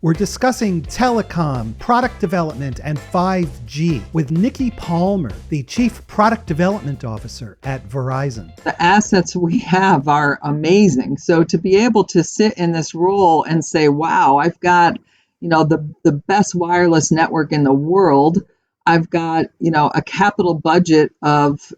We're discussing telecom, product development, and 5G with Nikki Palmer, the Chief Product Development Officer at Verizon. The assets we have are amazing. So to be able to sit in this role and say, wow, I've got, the best wireless network in the world. I've got, a capital budget of,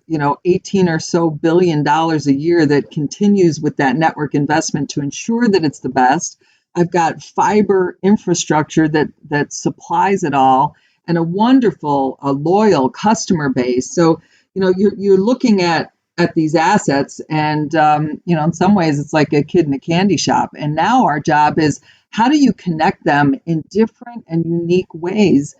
18 or so billion dollars a year that continues with that network investment to ensure that it's the best. I've got fiber infrastructure that supplies it all, and a wonderful, loyal customer base. So, you're looking at these assets, and in some ways, it's like a kid in a candy shop. And now our job is, how do you connect them in different and unique ways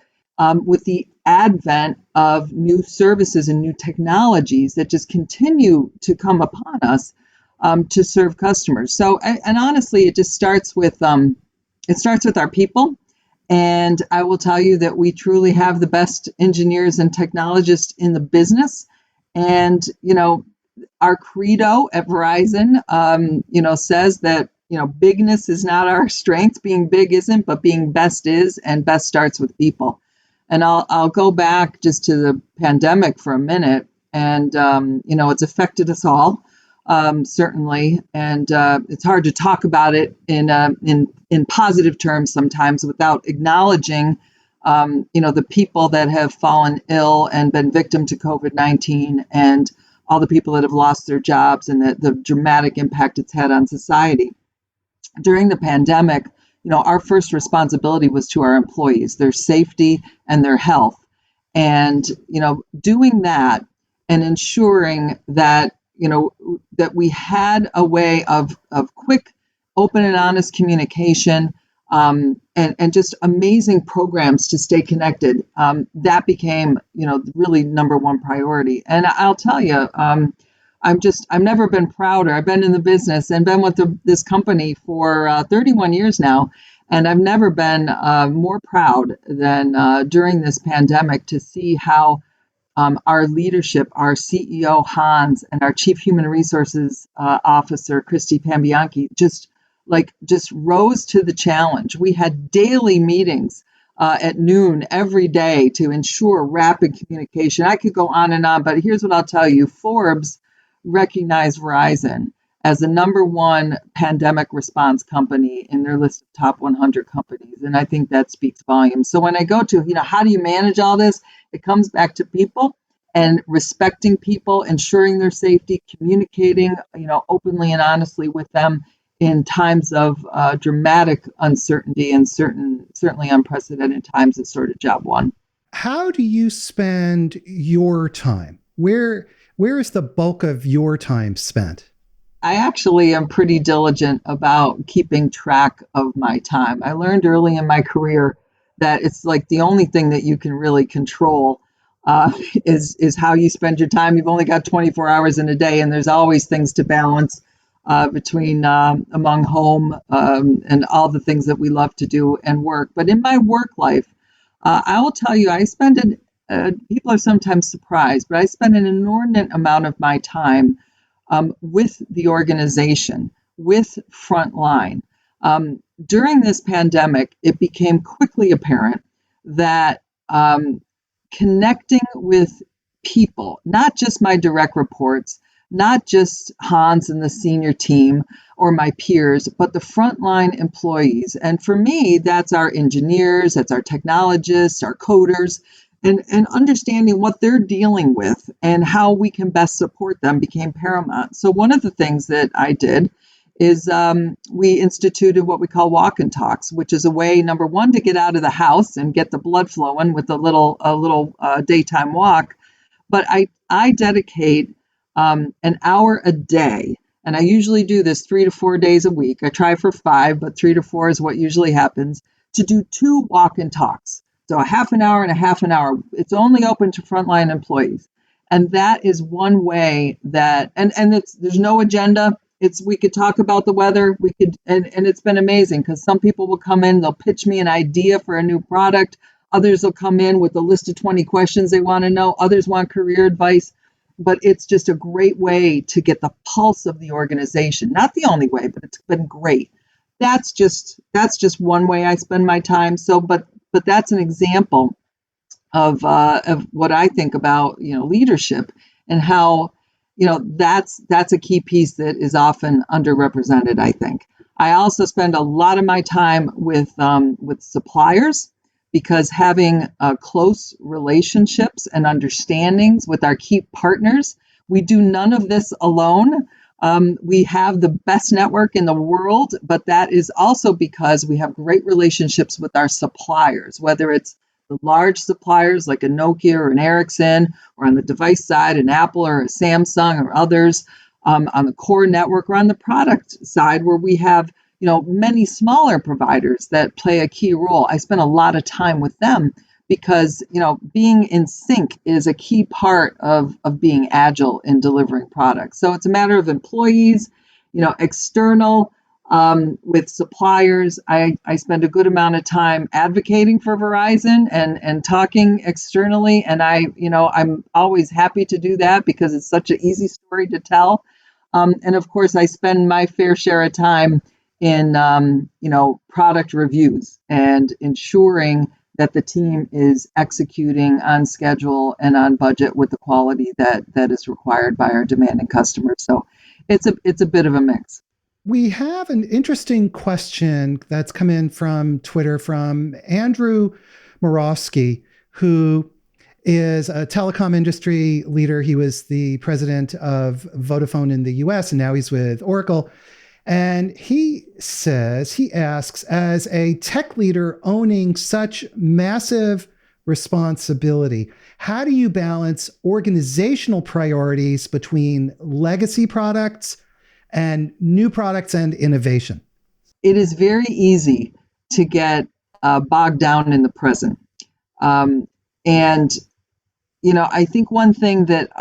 with the advent of new services and new technologies that just continue to come upon us to serve customers. So, and honestly, it just starts with our people. And I will tell you that we truly have the best engineers and technologists in the business. And, our credo at Verizon, says that, bigness is not our strength. Being big isn't, but being best is, and best starts with people. And I'll go back just to the pandemic for a minute. And, it's affected us all. Certainly, and it's hard to talk about it in positive terms sometimes without acknowledging, the people that have fallen ill and been victim to COVID-19, and all the people that have lost their jobs, and the dramatic impact it's had on society. During the pandemic, our first responsibility was to our employees, their safety and their health, and doing that and ensuring that that we had a way of quick, open and honest communication, and just amazing programs to stay connected. That became, really number one priority. And I'll tell you, I've never been prouder. I've been in the business and been with this company for 31 years now. And I've never been more proud than during this pandemic to see how our leadership, our CEO, Hans, and our Chief Human Resources Officer, Christy Pambianchi, just rose to the challenge. We had daily meetings at noon every day to ensure rapid communication. I could go on, but here's what I'll tell you. Forbes recognized Verizon as the number one pandemic response company in their list of top 100 companies. And I think that speaks volumes. So when I go to, how do you manage all this? It comes back to people and respecting people, ensuring their safety, communicating, openly and honestly with them in times of dramatic uncertainty and certainly unprecedented times is sort of job one. How do you spend your time? Where is the bulk of your time spent? I actually am pretty diligent about keeping track of my time. I learned early in my career that it's like the only thing that you can really control is how you spend your time. You've only got 24 hours in a day, and there's always things to balance between among home and all the things that we love to do and work. But in my work life, I will tell you, I spend people are sometimes surprised, but I spend an inordinate amount of my time with the organization, with Frontline. During this pandemic, it became quickly apparent that connecting with people, not just my direct reports, not just Hans and the senior team or my peers, but the frontline employees. And for me, that's our engineers, that's our technologists, our coders, and understanding what they're dealing with and how we can best support them became paramount. So one of the things that I did is we instituted what we call walk and talks, which is a way, number one, to get out of the house and get the blood flowing with a little daytime walk. But I dedicate an hour a day, and I usually do this 3 to 4 days a week. I try for 5, but 3 to 4 is what usually happens, to do 2 walk and talks. So a half an hour and a half an hour. It's only open to frontline employees. And that is one way that, and there's no agenda. We could talk about the weather. And it's been amazing because some people will come in, they'll pitch me an idea for a new product. Others will come in with a list of 20 questions they want to know. Others want career advice. But it's just a great way to get the pulse of the organization. Not the only way, but it's been great. that's just one way I spend my time. So, but that's an example of what I think about, leadership, and how, that's a key piece that is often underrepresented, I think. I also spend a lot of my time with suppliers, because having close relationships and understandings with our key partners, we do none of this alone. We have the best network in the world, but that is also because we have great relationships with our suppliers, whether it's the large suppliers like a Nokia or an Ericsson, or on the device side, an Apple or a Samsung or others, on the core network, or on the product side, where we have, many smaller providers that play a key role. I spend a lot of time with them because, being in sync is a key part of being agile in delivering products. So it's a matter of employees, external, with suppliers. I spend a good amount of time advocating for Verizon and talking externally. And I'm always happy to do that because it's such an easy story to tell. And of course, I spend my fair share of time in, product reviews and ensuring that the team is executing on schedule and on budget with the quality that is required by our demanding customers. So it's a bit of a mix. We have an interesting question that's come in from Twitter from Andrew Moravsky, who is a telecom industry leader. He was the president of Vodafone in the US, and now he's with Oracle. And he asks, as a tech leader owning such massive responsibility, how do you balance organizational priorities between legacy products and new products and innovation? It is very easy to get bogged down in the present. And, I think one thing that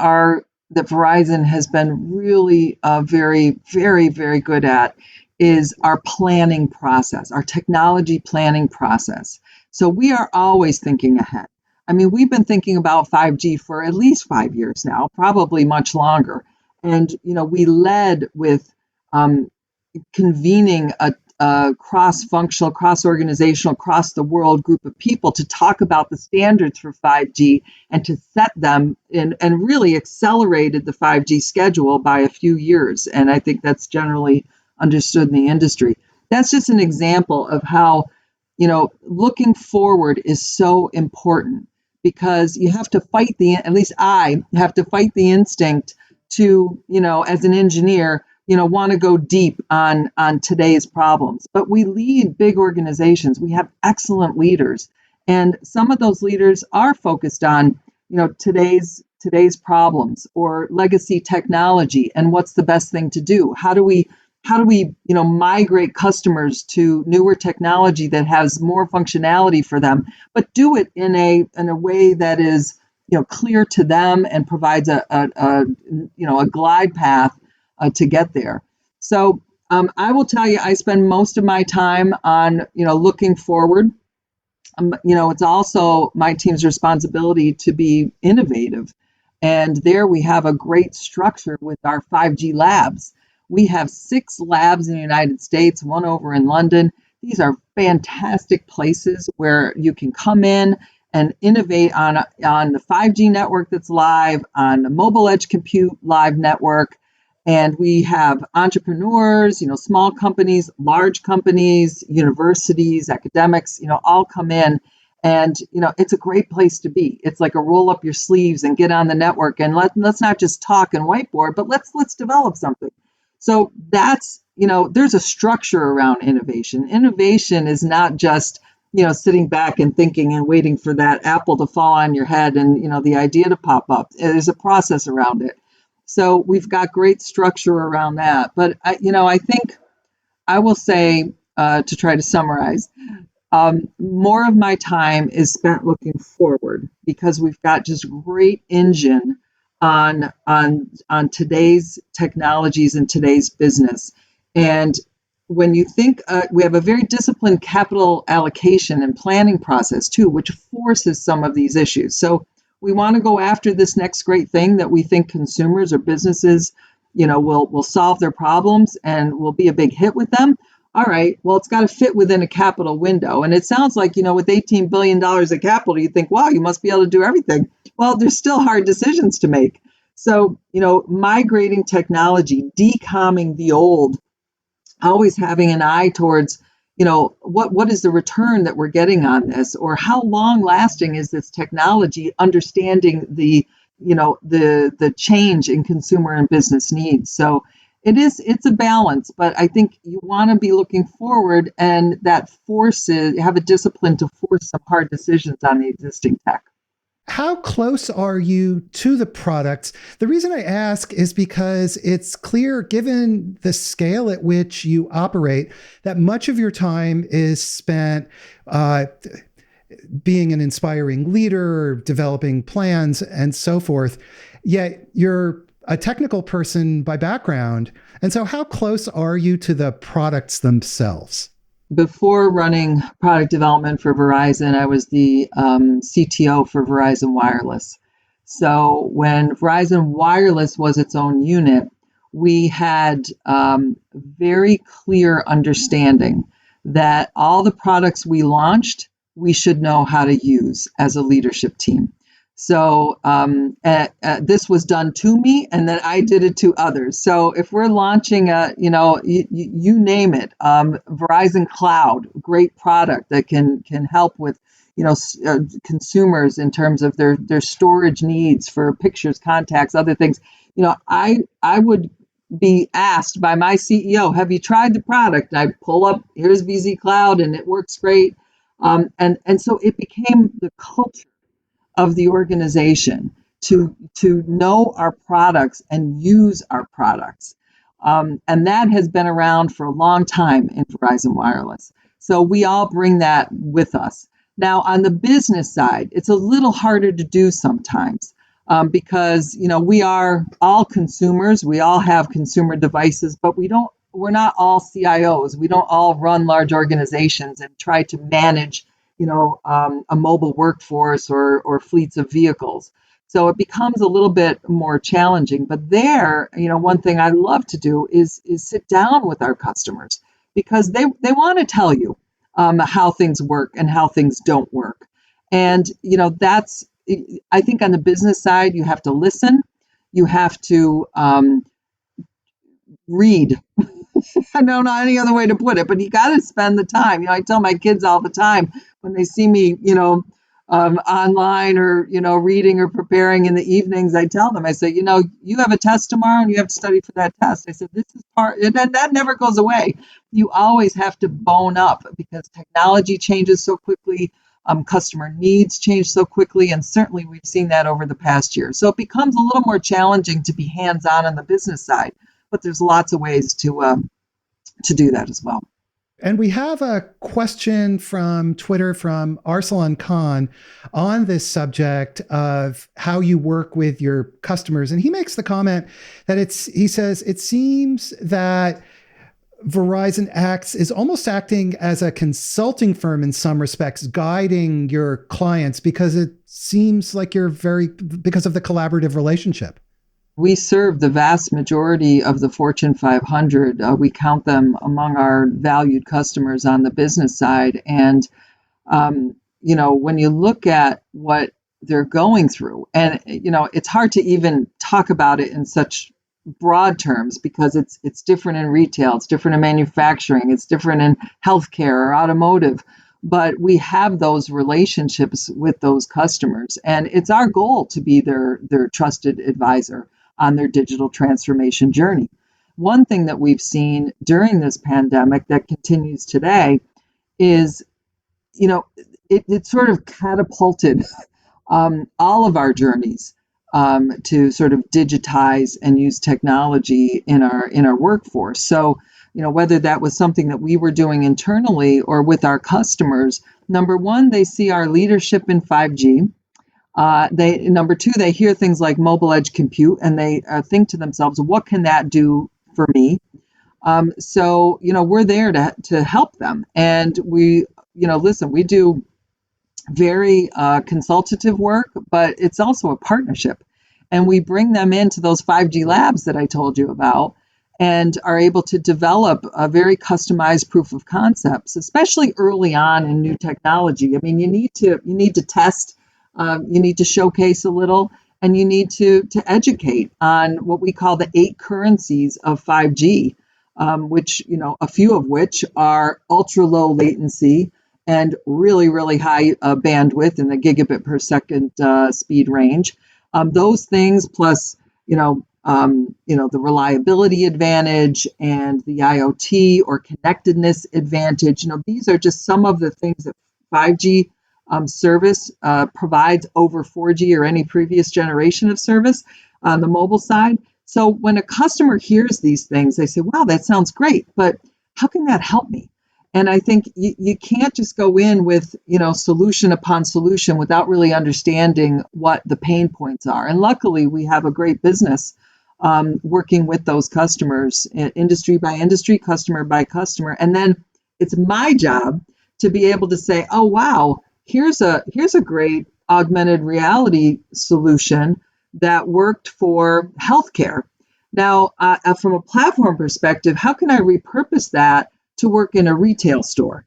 Verizon has been really very, very, very good at is our planning process, our technology planning process. So we are always thinking ahead. I mean, we've been thinking about 5G for at least 5 years now, probably much longer. And, we led with convening a cross-functional, cross-organizational, across-the-world group of people to talk about the standards for 5G and to set them and really accelerated the 5G schedule by a few years. And I think that's generally understood in the industry. That's just an example of how, looking forward is so important, because you have to fight at least I have to fight the instinct to, as an engineer, want to go deep on today's problems. But we lead big organizations. We have excellent leaders. And some of those leaders are focused on, today's problems or legacy technology and what's the best thing to do. How do we migrate customers to newer technology that has more functionality for them, but do it in a way that is, clear to them and provides a glide path to get there. So I will tell you, I spend most of my time on, looking forward. It's also my team's responsibility to be innovative. And there we have a great structure with our 5G labs. We have 6 labs in the United States, 1 over in London. These are fantastic places where you can come in and innovate on the 5G network that's live, on the mobile edge compute live network. And we have entrepreneurs, small companies, large companies, universities, academics, all come in. And, it's a great place to be. It's like a roll up your sleeves and get on the network, and let's not just talk and whiteboard, but let's develop something. So that's, there's a structure around innovation. Innovation is not just, sitting back and thinking and waiting for that apple to fall on your head and, the idea to pop up. There's a process around it. So we've got great structure around that. But, I think I will say, to try to summarize, more of my time is spent looking forward, because we've got just great engine on today's technologies and today's business. And when you think, we have a very disciplined capital allocation and planning process too, which forces some of these issues. So we want to go after this next great thing that we think consumers or businesses, will solve their problems and will be a big hit with them. all right, well, it's got to fit within a capital window. And it sounds like, with $18 billion of capital, you think, wow, you must be able to do everything. Well, there's still hard decisions to make. So, migrating technology, decomming the old, always having an eye towards, what is the return that we're getting on this, or how long lasting is this technology, understanding the change in consumer and business needs. So it's a balance, but I think you want to be looking forward, and that have a discipline to force some hard decisions on the existing tech. How close are you to the products? The reason I ask is because it's clear, given the scale at which you operate, that much of your time is spent being an inspiring leader, developing plans, and so forth. Yet you're a technical person by background. And so how close are you to the products themselves? Before running product development for Verizon, I was the CTO for Verizon Wireless. So when Verizon Wireless was its own unit, we had very clear understanding that all the products we launched, we should know how to use as a leadership team. So this was done to me, and then I did it to others. So if we're launching you name it, Verizon Cloud, great product that can help with consumers in terms of their storage needs for pictures, contacts, other things. I would be asked by my CEO, "Have you tried the product?" And I pull up, here's VZ Cloud, and it works great. And so it became the culture of the organization to know our products and use our products. And that has been around for a long time in Verizon Wireless. So we all bring that with us. Now, on the business side, it's a little harder to do sometimes because, we are all consumers. We all have consumer devices, but we're not all CIOs. We don't all run large organizations and try to manage a mobile workforce or fleets of vehicles. So it becomes a little bit more challenging. But there, one thing I love to do is sit down with our customers, because they want to tell you how things work and how things don't work. And, I think on the business side, you have to listen, you have to read. I don't know any other way to put it, but you got to spend the time. I tell my kids all the time when they see me, online or, reading or preparing in the evenings, I tell them, I say, you have a test tomorrow and you have to study for that test. I said, this is that never goes away. You always have to bone up because technology changes so quickly. Customer needs change so quickly. And certainly we've seen that over the past year. So it becomes a little more challenging to be hands-on on the business side, but there's lots of ways to do that as well. And we have a question from Twitter from Arsalan Khan on this subject of how you work with your customers. And he makes the comment that he says, it seems that Verizon is almost acting as a consulting firm in some respects, guiding your clients, because it seems like because of the collaborative relationship. We serve the vast majority of the Fortune 500. We count them among our valued customers on the business side. And, when you look at what they're going through, and, it's hard to even talk about it in such broad terms because it's different in retail, it's different in manufacturing, it's different in healthcare or automotive. But we have those relationships with those customers. And it's our goal to be their trusted advisor on their digital transformation journey. One thing that we've seen during this pandemic that continues today is, it sort of catapulted all of our journeys to sort of digitize and use technology in our workforce. So, whether that was something that we were doing internally or with our customers, number one, they see our leadership in 5G. Number two, they hear things like mobile edge compute, and they think to themselves, what can that do for me? So, we're there to help them. And we, listen, we do very consultative work, but it's also a partnership. And we bring them into those 5G labs that I told you about. and are able to develop a very customized proof of concepts, especially early on in new technology. I mean, you need to test, you need to showcase a little, and you need to educate on what we call the 8 currencies of 5G, which, a few of which are ultra low latency and really, really high bandwidth in the gigabit per second speed range. Those things plus, the reliability advantage and the IoT or connectedness advantage. These are just some of the things that 5G service provides over 4G or any previous generation of service on the mobile side. So when a customer hears these things, they say, wow, that sounds great, but how can that help me? And I think you can't just go in with, solution upon solution without really understanding what the pain points are. And luckily, we have a great business working with those customers, industry by industry, customer by customer. And then it's my job to be able to say, oh, wow, here's a great augmented reality solution that worked for healthcare. Now, from a platform perspective, how can I repurpose that to work in a retail store?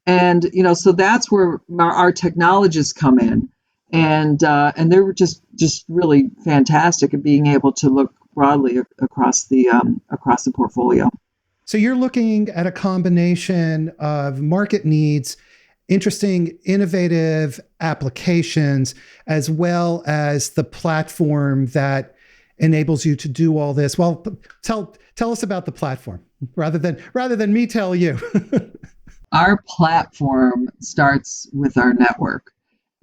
And so that's where our technologists come in, and they're just really fantastic at being able to look broadly across the portfolio. So you're looking at a combination of market needs, interesting, innovative applications, as well as the platform that enables you to do all this. Well, tell us about the platform rather than me tell you. Our platform starts with our network.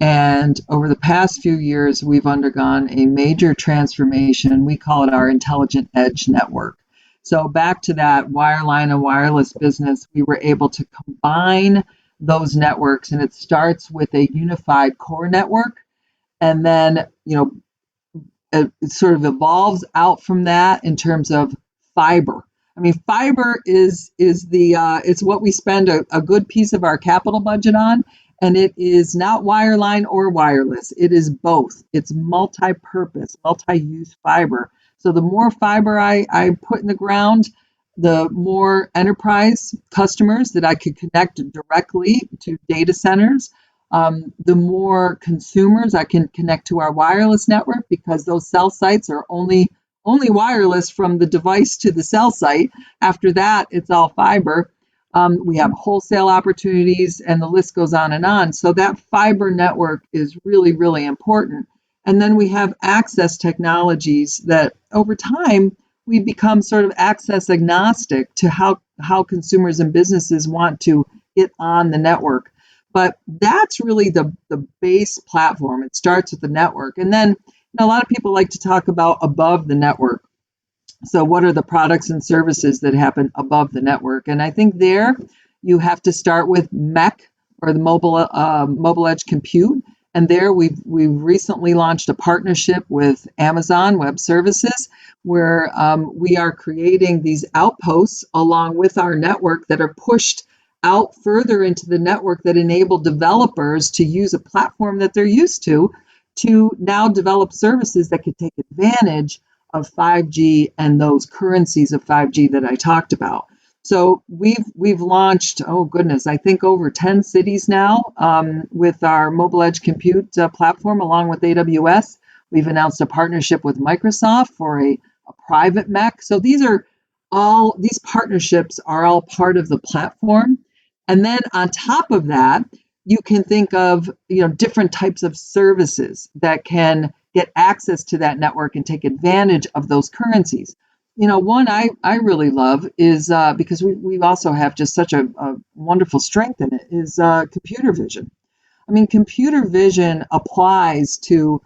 And over the past few years, we've undergone a major transformation. We call it our Intelligent Edge Network. So back to that wireline and wireless business, we were able to combine those networks, and it starts with a unified core network. And then, it sort of evolves out from that in terms of fiber. I mean, fiber is it's what we spend a good piece of our capital budget on, and it is not wireline or wireless. It is both. It's multi-purpose, multi-use fiber. So the more fiber I put in the ground, the more enterprise customers that I could connect directly to data centers, the more consumers I can connect to our wireless network, because those cell sites are only wireless from the device to the cell site. After that, it's all fiber. We have wholesale opportunities, and the list goes on and on. So that fiber network is really, really important. And then we have access technologies that over time, we become sort of access agnostic to how consumers and businesses want to get on the network. But that's really the base platform. It starts with the network. And then a lot of people like to talk about above the network. So what are the products and services that happen above the network? And I think there you have to start with MEC, or the mobile edge compute. And there we've recently launched a partnership with Amazon Web Services, where we are creating these outposts along with our network that are pushed out further into the network that enable developers to use a platform that they're used to now develop services that could take advantage of 5G and those currencies of 5G that I talked about. So we've launched, oh goodness, I think over 10 cities now with our mobile edge compute platform along with AWS. We've announced a partnership with Microsoft for a private MEC. So these partnerships are all part of the platform. And then on top of that, you can think of different types of services that can get access to that network and take advantage of those currencies. One I really love is because we also have just such a wonderful strength in it, is computer vision. I mean, computer vision applies to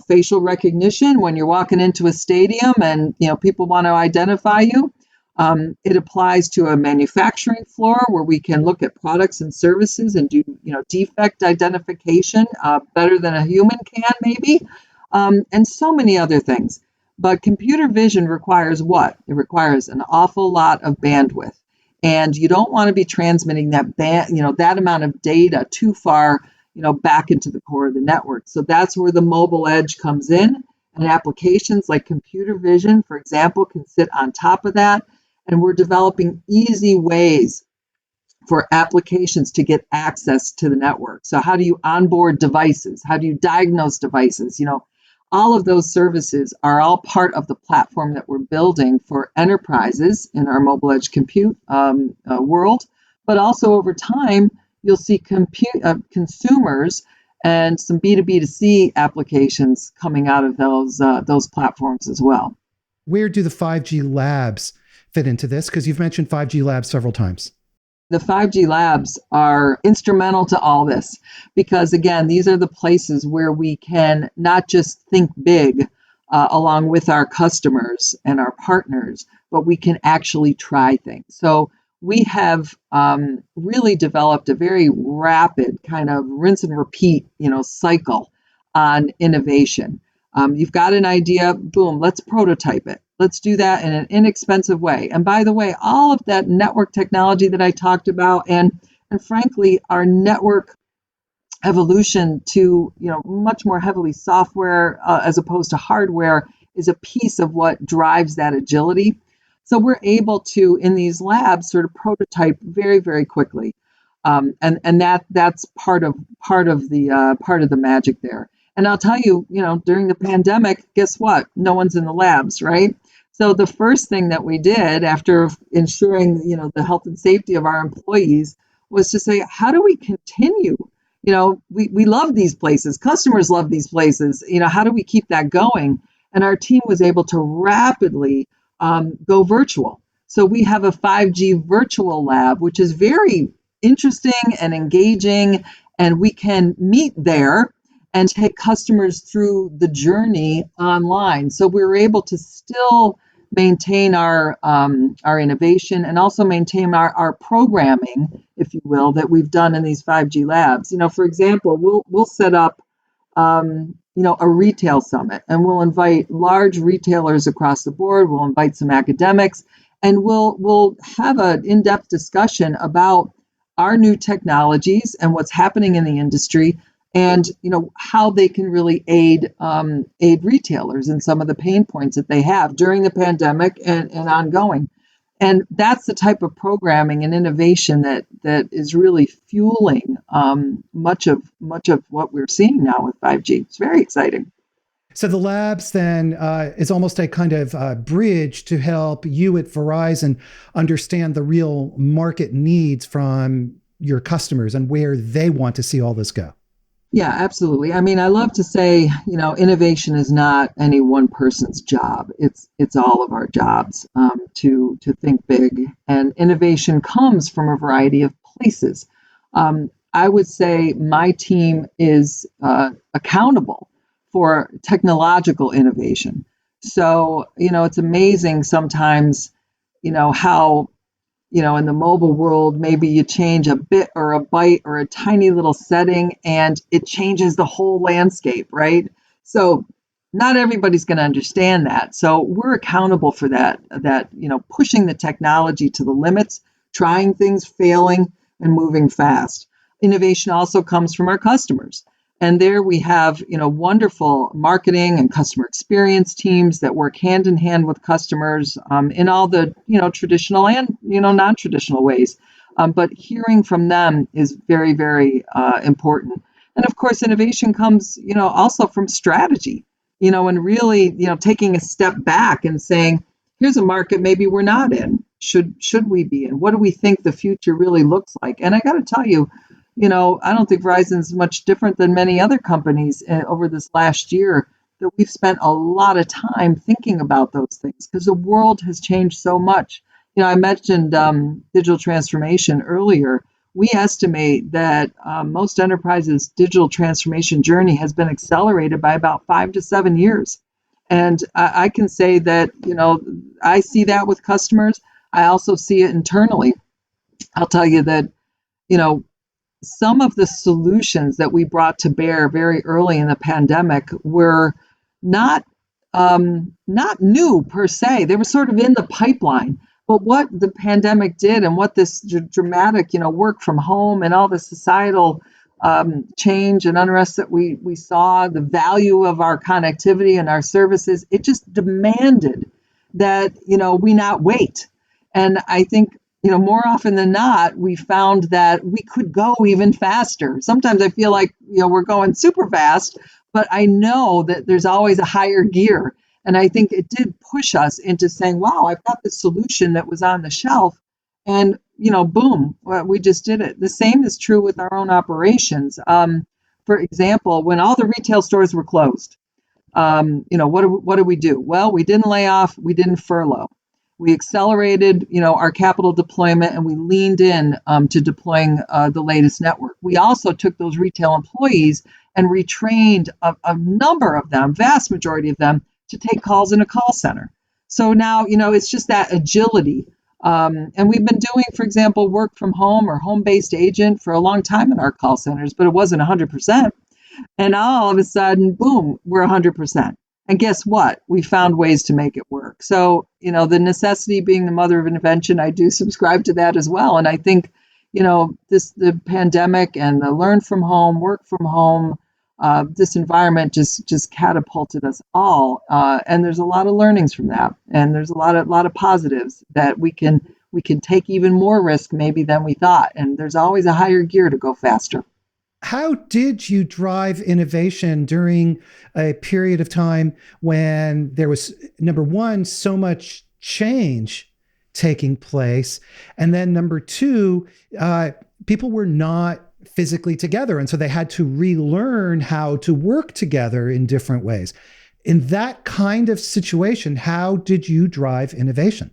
facial recognition when you're walking into a stadium and people want to identify you. It applies to a manufacturing floor where we can look at products and services and do defect identification better than a human can maybe, and so many other things. But computer vision requires what? It requires an awful lot of bandwidth, and you don't want to be transmitting that amount of data too far back into the core of the network. So that's where the mobile edge comes in, and applications like computer vision, for example, can sit on top of that And we're developing easy ways for applications to get access to the network. So how do you onboard devices? How do you diagnose devices? All of those services are all part of the platform that we're building for enterprises in our mobile edge compute world. But also over time, you'll see consumers and some B2B2C applications coming out of those platforms as well. Where do the 5G labs fit into this? Because you've mentioned 5G labs several times. The 5G labs are instrumental to all this because, again, these are the places where we can not just think big along with our customers and our partners, but we can actually try things. So we have really developed a very rapid kind of rinse and repeat, cycle on innovation. You've got an idea, boom, let's prototype it. Let's do that in an inexpensive way. And by the way, all of that network technology that I talked about, and frankly, our network evolution to much more heavily software as opposed to hardware is a piece of what drives that agility. So we're able to, in these labs, sort of prototype very, very quickly, and that's part of the magic there. And I'll tell you, during the pandemic, guess what? No one's in the labs, right? So the first thing that we did after ensuring, the health and safety of our employees was to say, how do we continue? We love these places. Customers love these places. How do we keep that going? And our team was able to rapidly go virtual. So we have a 5G virtual lab, which is very interesting and engaging, and we can meet there and take customers through the journey online. So we were able to still maintain our innovation and also maintain our programming, if you will, that we've done in these 5G labs. For example, we'll set up a retail summit, and we'll invite large retailers across the board. We'll invite some academics, and we'll have an in-depth discussion about our new technologies and what's happening in the industry, and how they can really aid retailers in some of the pain points that they have during the pandemic and ongoing. And that's the type of programming and innovation that is really fueling much of what we're seeing now with 5G. It's very exciting. So the labs then is almost a kind of bridge to help you at Verizon understand the real market needs from your customers and where they want to see all this go. Yeah, absolutely. I mean, I love to say, innovation is not any one person's job. It's all of our jobs to think big, and innovation comes from a variety of places. I would say my team is accountable for technological innovation. So, it's amazing sometimes, how in the mobile world, maybe you change a bit or a byte or a tiny little setting and it changes the whole landscape, right? So not everybody's going to understand that. So we're accountable for that, pushing the technology to the limits, trying things, failing, and moving fast. Innovation also comes from our customers. And there we have, wonderful marketing and customer experience teams that work hand in hand with customers in all the, traditional and, non-traditional ways. But hearing from them is very, very important. And of course, innovation comes, also from strategy, and really, taking a step back and saying, here's a market maybe we're not in. Should we be in? What do we think the future really looks like? And I got to tell you, I don't think Verizon's much different than many other companies over this last year, that we've spent a lot of time thinking about those things because the world has changed so much. I mentioned digital transformation earlier. We estimate that most enterprises' digital transformation journey has been accelerated by about 5 to 7 years. And I can say that, I see that with customers. I also see it internally. I'll tell you that, some of the solutions that we brought to bear very early in the pandemic were not new per se. They were sort of in the pipeline. But what the pandemic did, and what this dramatic, work from home and all the societal change and unrest that we saw, the value of our connectivity and our services, it just demanded that we not wait. And I think, more often than not, we found that we could go even faster. Sometimes I feel like, we're going super fast, but I know that there's always a higher gear. And I think it did push us into saying, wow, I've got this solution that was on the shelf. And, boom, we just did it. The same is true with our own operations. For example, when all the retail stores were closed, what did we do? Well, we didn't lay off, we didn't furlough. We accelerated, our capital deployment, and we leaned in to deploying the latest network. We also took those retail employees and retrained a number of them, vast majority of them, to take calls in a call center. So now, it's just that agility. And we've been doing, for example, work from home or home-based agent for a long time in our call centers, but it wasn't 100%. And all of a sudden, boom, we're 100%. And guess what? We found ways to make it work. So, the necessity being the mother of invention, I do subscribe to that as well. And I think, the pandemic and the learn from home, work from home, this environment just catapulted us all. And there's a lot of learnings from that. And there's a lot of positives that we can take even more risk maybe than we thought. And there's always a higher gear to go faster. How did you drive innovation during a period of time when there was, number one, so much change taking place? And then number two, people were not physically together. And so they had to relearn how to work together in different ways. In that kind of situation, how did you drive innovation?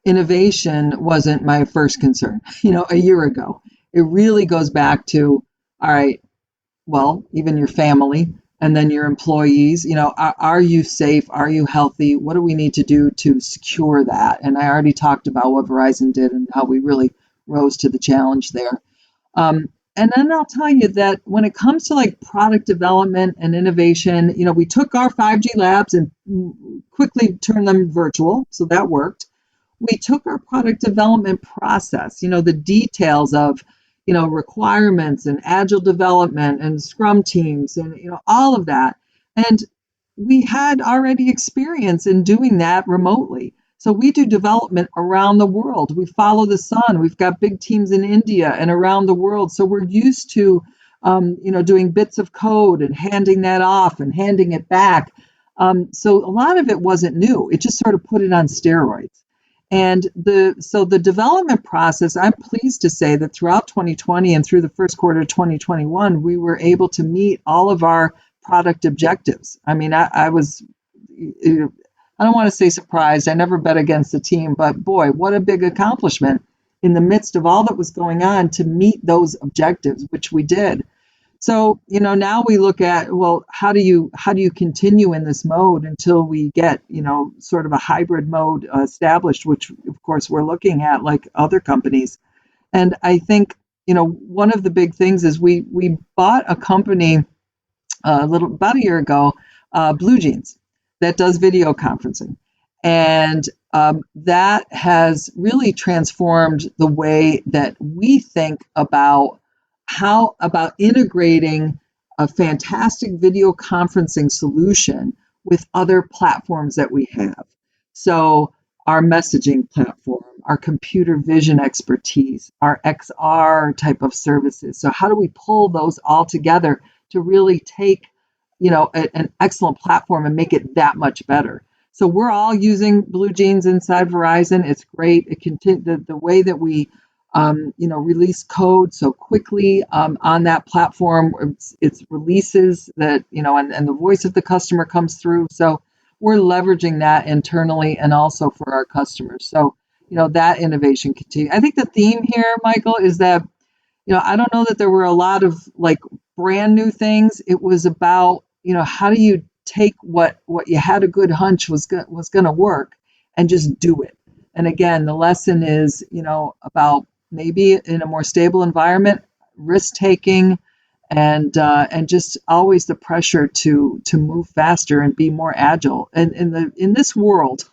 Innovation wasn't my first concern, a year ago. It really goes back to, all right, well, even your family and then your employees, are you safe? Are you healthy? What do we need to do to secure that? And I already talked about what Verizon did and how we really rose to the challenge there. And then I'll tell you that when it comes to like product development and innovation, we took our 5G labs and quickly turned them virtual. So that worked. We took our product development process, the details of, requirements and agile development and scrum teams and, all of that. And we had already experience in doing that remotely. So we do development around the world. We follow the sun. We've got big teams in India and around the world. So we're used to, doing bits of code and handing that off and handing it back. So a lot of it wasn't new. It just sort of put it on steroids. And the development process, I'm pleased to say that throughout 2020 and through the first quarter of 2021, we were able to meet all of our product objectives. I mean, I was, I don't want to say surprised. I never bet against the team, but boy, what a big accomplishment in the midst of all that was going on to meet those objectives, which we did. So, now we look at, well, how do you continue in this mode until we get, sort of a hybrid mode established, which of course we're looking at like other companies. And I think, one of the big things is we bought a company about a year ago, BlueJeans, that does video conferencing. And that has really transformed the way that we think about integrating a fantastic video conferencing solution with other platforms that we have. So our messaging platform, our computer vision expertise, our XR type of services. So how do we pull those all together to really take, an excellent platform and make it that much better? So we're all using BlueJeans inside Verizon. It's great. The way that we release code so quickly on that platform. It's releases that, and the voice of the customer comes through. So we're leveraging that internally and also for our customers. So, that innovation continues. I think the theme here, Michael, is that, I don't know that there were a lot of like brand new things. It was about, how do you take what you had a good hunch was going to work and just do it. And again, the lesson is, about maybe in a more stable environment, risk taking, and just always the pressure to move faster and be more agile. And in this world,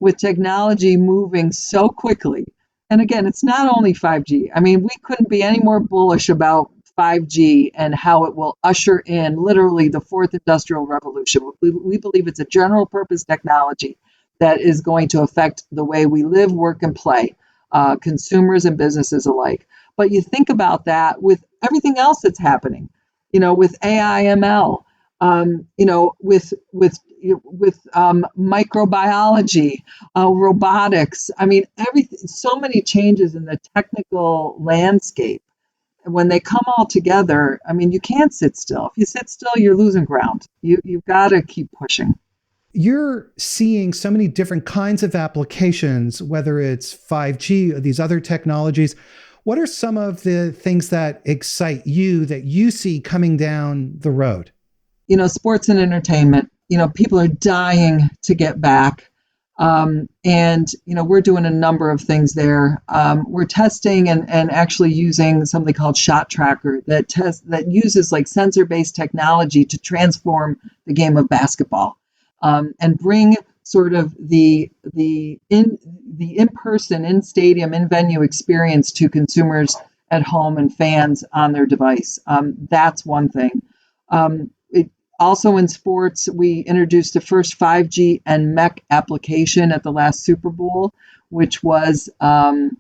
with technology moving so quickly, and again, it's not only 5G. I mean, we couldn't be any more bullish about 5G and how it will usher in literally the fourth industrial revolution. We believe it's a general purpose technology that is going to affect the way we live, work, and play, consumers and businesses alike. But you think about that with everything else that's happening, with AI, ML, with microbiology, robotics. I mean, everything. So many changes in the technical landscape. When they come all together, I mean, you can't sit still. If you sit still, you're losing ground. You've got to keep pushing. You're seeing so many different kinds of applications, whether it's 5G or these other technologies. What are some of the things that excite you that you see coming down the road? Sports and entertainment. People are dying to get back. We're doing a number of things there. We're testing and actually using something called Shot Tracker that uses like sensor-based technology to transform the game of basketball, and bring sort of the in-person, in-stadium, in-venue experience to consumers at home and fans on their device. That's one thing. Also in sports, we introduced the first 5G and MEC application at the last Super Bowl, which was a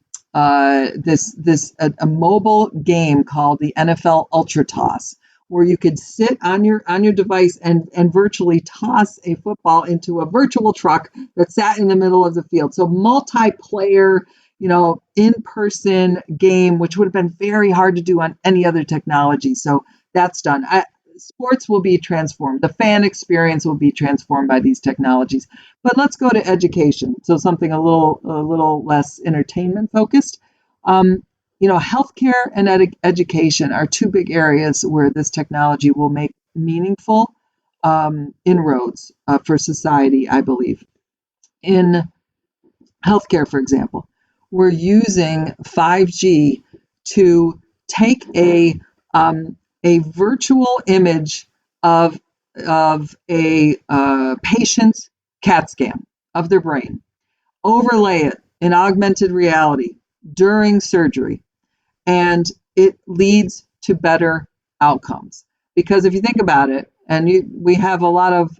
mobile game called the NFL Ultra Toss, where you could sit on your device and virtually toss a football into a virtual truck that sat in the middle of the field. So multiplayer, in-person game, which would have been very hard to do on any other technology. So that's done. Sports will be transformed. The fan experience will be transformed by these technologies. But let's go to education. So something a little less entertainment focused. Healthcare and education are two big areas where this technology will make meaningful inroads for society, I believe. In healthcare, for example, we're using 5G to take a virtual image of a patient's CAT scan of their brain, overlay it in augmented reality during surgery, and it leads to better outcomes. Because if you think about it, we have a lot of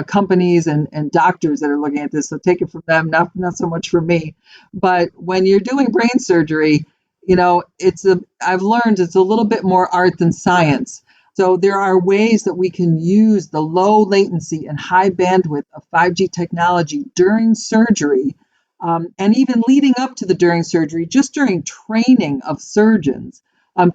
companies and doctors that are looking at this, so take it from them, not so much from me. But when you're doing brain surgery, I've learned it's a little bit more art than science. So there are ways that we can use the low latency and high bandwidth of 5G technology during surgery, and even leading up to the during surgery, just during training of surgeons,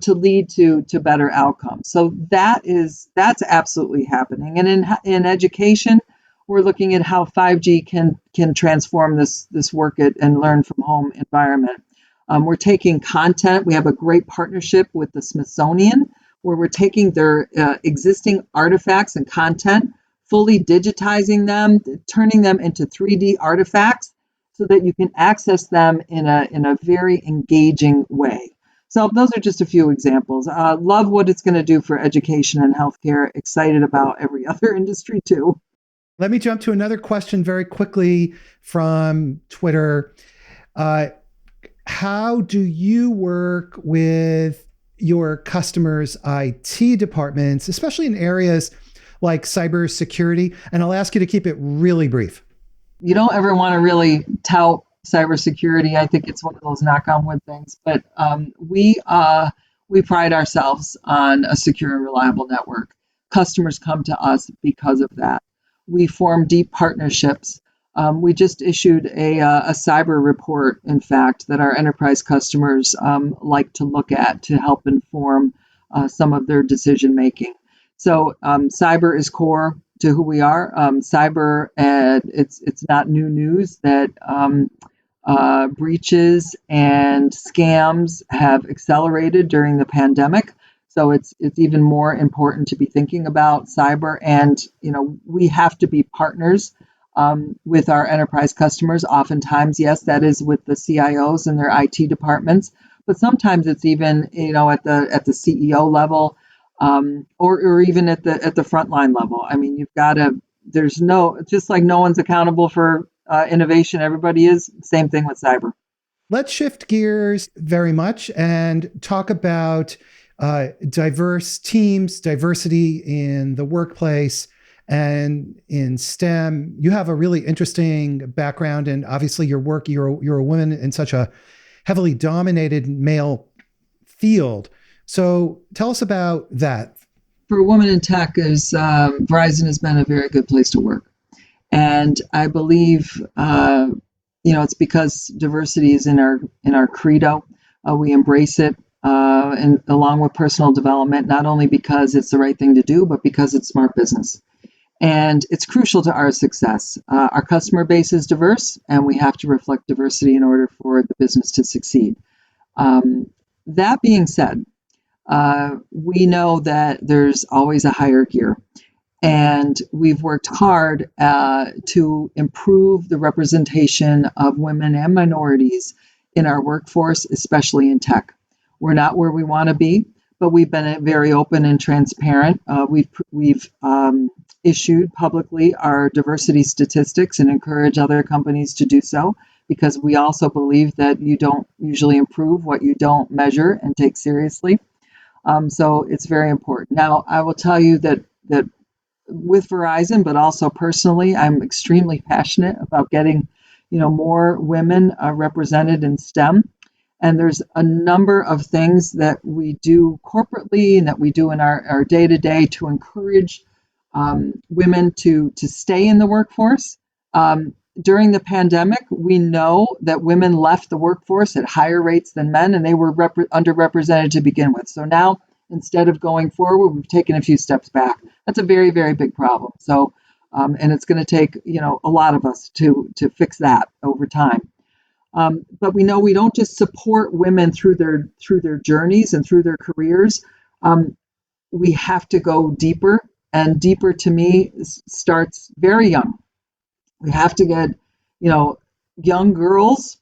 to lead to better outcomes. So that's absolutely happening. And in education, we're looking at how 5G can transform this work and learn from home environment. We're taking content. We have a great partnership with the Smithsonian, where we're taking their existing artifacts and content, fully digitizing them, turning them into 3D artifacts so that you can access them in a very engaging way. So those are just a few examples. Love what it's going to do for education and healthcare. Excited about every other industry too. Let me jump to another question very quickly from Twitter. How do you work with your customers' IT departments, especially in areas like cybersecurity? And I'll ask you to keep it really brief. You don't ever want to really tout cybersecurity. I think it's one of those knock on wood things. But we pride ourselves on a secure and reliable network. Customers come to us because of that. We form deep partnerships. We just issued a cyber report, in fact, that our enterprise customers like to look at to help inform some of their decision making. So cyber is core to who we are. Cyber, it's not new news that breaches and scams have accelerated during the pandemic. So it's even more important to be thinking about cyber, and we have to be partners with our enterprise customers. Oftentimes, yes, that is with the CIOs and their IT departments, but sometimes it's even at the CEO level, or even at the frontline level. I mean, you've got to. There's just like no one's accountable for innovation. Everybody is. Same thing with cyber. Let's shift gears very much and talk about diverse teams, diversity in the workplace, and in STEM. You have a really interesting background, and obviously your work, you're a woman in such a heavily dominated male field. So tell us about that. For a woman in tech, Verizon has been a very good place to work. And I believe, it's because diversity is in our credo. We embrace it, and along with personal development, not only because it's the right thing to do, but because it's smart business. And it's crucial to our success. Our customer base is diverse, and we have to reflect diversity in order for the business to succeed. That being said, we know that there's always a higher gear. And we've worked hard to improve the representation of women and minorities in our workforce, especially in tech. We're not where we want to be, but we've been very open and transparent. We've issued publicly our diversity statistics and encourage other companies to do so, because we also believe that you don't usually improve what you don't measure and take seriously. So it's very important. Now, I will tell you that with Verizon, but also personally, I'm extremely passionate about getting, more women represented in STEM. And there's a number of things that we do corporately and that we do in our day-to-day to encourage women to stay in the workforce. During the pandemic, we know that women left the workforce at higher rates than men, and they were underrepresented to begin with. So now, instead of going forward, we've taken a few steps back. That's a very, very big problem. So, and it's going to take, a lot of us to fix that over time. But we know we don't just support women through their journeys and through their careers. We have to go deeper, and deeper to me starts very young. We have to get, young girls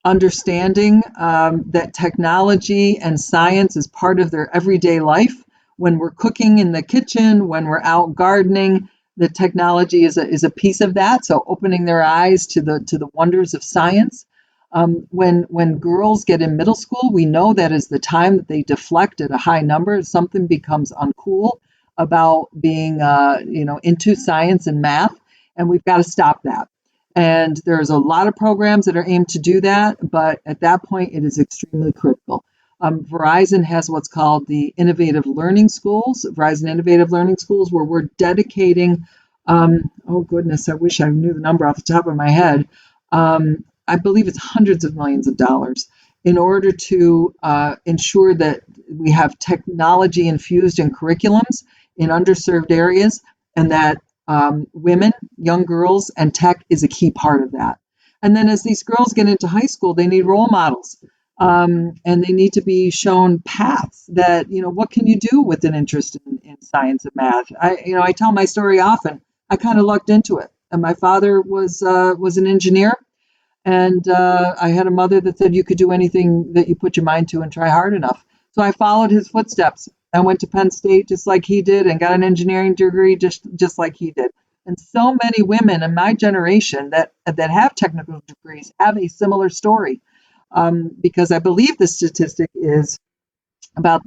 understanding that technology and science is part of their everyday life. When we're cooking in the kitchen, when we're out gardening, the technology is a piece of that. So opening their eyes to the wonders of science. When girls get in middle school, we know that is the time that they deflect at a high number. Something becomes uncool about being into science and math, and we've got to stop that. And there's a lot of programs that are aimed to do that, but at that point, it is extremely critical. Verizon has what's called the Innovative Learning Schools, Verizon Innovative Learning Schools, where we're dedicating, oh goodness, I wish I knew the number off the top of my head. I believe it's hundreds of millions of dollars in order to ensure that we have technology infused in curriculums in underserved areas, and that women, young girls, and tech is a key part of that. And then as these girls get into high school, they need role models. And they need to be shown paths that, what can you do with an interest in science and math? I tell my story often. I kind of lucked into it. And my father was an engineer. And I had a mother that said you could do anything that you put your mind to and try hard enough. So I followed his footsteps. I went to Penn State just like he did and got an engineering degree just like he did. And so many women in my generation that have technical degrees have a similar story. Because I believe the statistic is about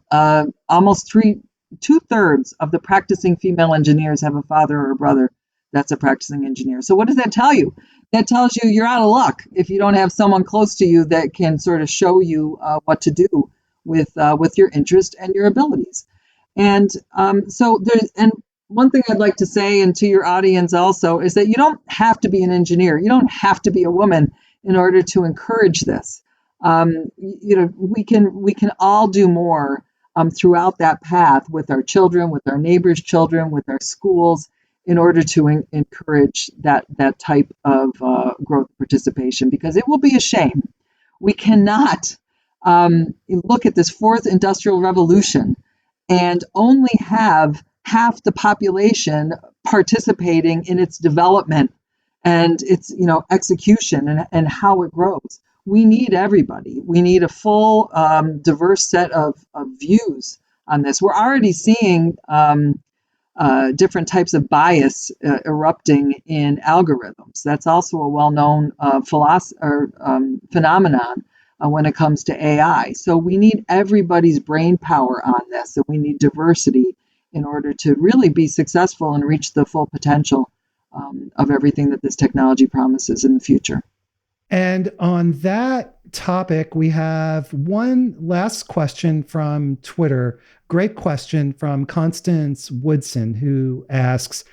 almost 2/3 of the practicing female engineers have a father or a brother that's a practicing engineer. So what does that tell you? That tells you you're out of luck if you don't have someone close to you that can sort of show you what to do with your interest and your abilities. And so there's, and one thing I'd like to say, and to your audience also, is that you don't have to be an engineer. You don't have to be a woman in order to encourage this. We can all do more throughout that path with our children, with our neighbors' children, with our schools, in order to encourage that type of growth participation, because it will be a shame. We cannot look at this fourth industrial revolution and only have half the population participating in its development and its execution and how it grows. We need everybody. We need a full, diverse set of views on this. We're already seeing different types of bias erupting in algorithms. That's also a well-known phenomenon when it comes to AI. So we need everybody's brain power on this, and we need diversity in order to really be successful and reach the full potential of everything that this technology promises in the future. And on that topic, we have one last question from Twitter. Great question from Constance Woodson, who asks,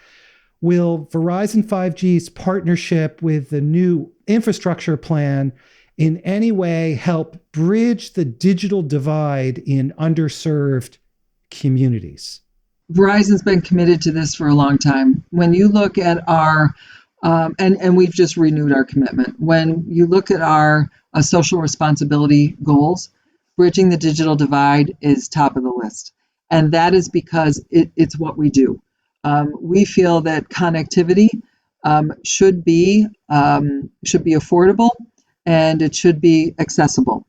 will Verizon 5G's partnership with the new infrastructure plan in any way help bridge the digital divide in underserved communities? Verizon's been committed to this for a long time. When you look at our and we've just renewed our commitment. When you look at our social responsibility goals, bridging the digital divide is top of the list. And that is because it's what we do. We feel that connectivity should be affordable and it should be accessible.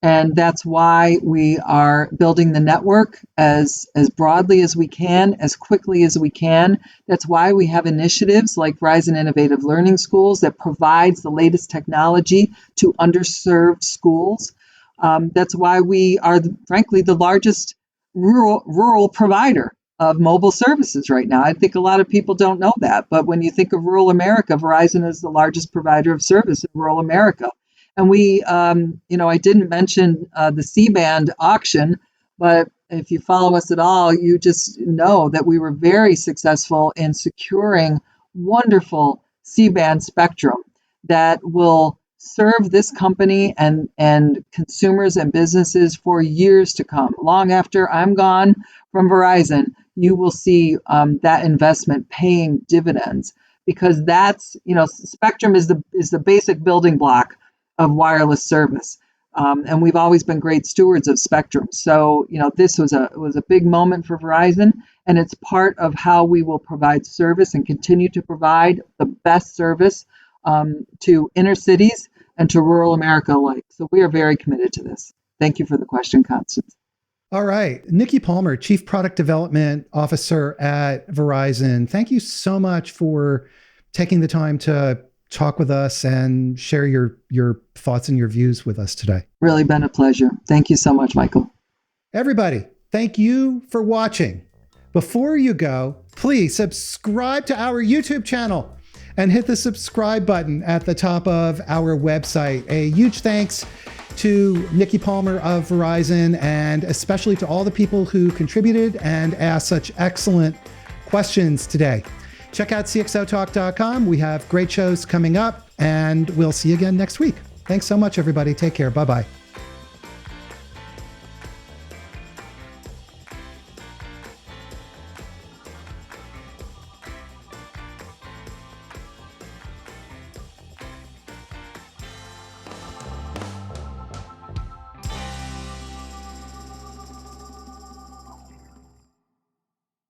And that's why we are building the network as broadly as we can, as quickly as we can. That's why we have initiatives like Verizon Innovative Learning Schools that provides the latest technology to underserved schools. That's why we are, frankly, the largest rural provider of mobile services right now. I think a lot of people don't know that, but when you think of rural America, Verizon is the largest provider of service in rural America. And we, I didn't mention the C-band auction, but if you follow us at all, you just know that we were very successful in securing wonderful C-band spectrum that will serve this company and consumers and businesses for years to come. Long after I'm gone from Verizon, you will see that investment paying dividends, because that's, spectrum is the basic building block of wireless service. And we've always been great stewards of spectrum. So, this was a big moment for Verizon, and it's part of how we will provide service and continue to provide the best service to inner cities and to rural America alike. So we are very committed to this. Thank you for the question, Constance. All right. Nikki Palmer, Chief Product Development Officer at Verizon. Thank you so much for taking the time to talk with us and share your thoughts and your views with us today. Really been a pleasure. Thank you so much, Michael. Everybody, thank you for watching. Before you go, please subscribe to our YouTube channel and hit the subscribe button at the top of our website. A huge thanks to Nikki Palmer of Verizon, and especially to all the people who contributed and asked such excellent questions today. Check out cxotalk.com. We have great shows coming up, and we'll see you again next week. Thanks so much, everybody. Take care. Bye-bye.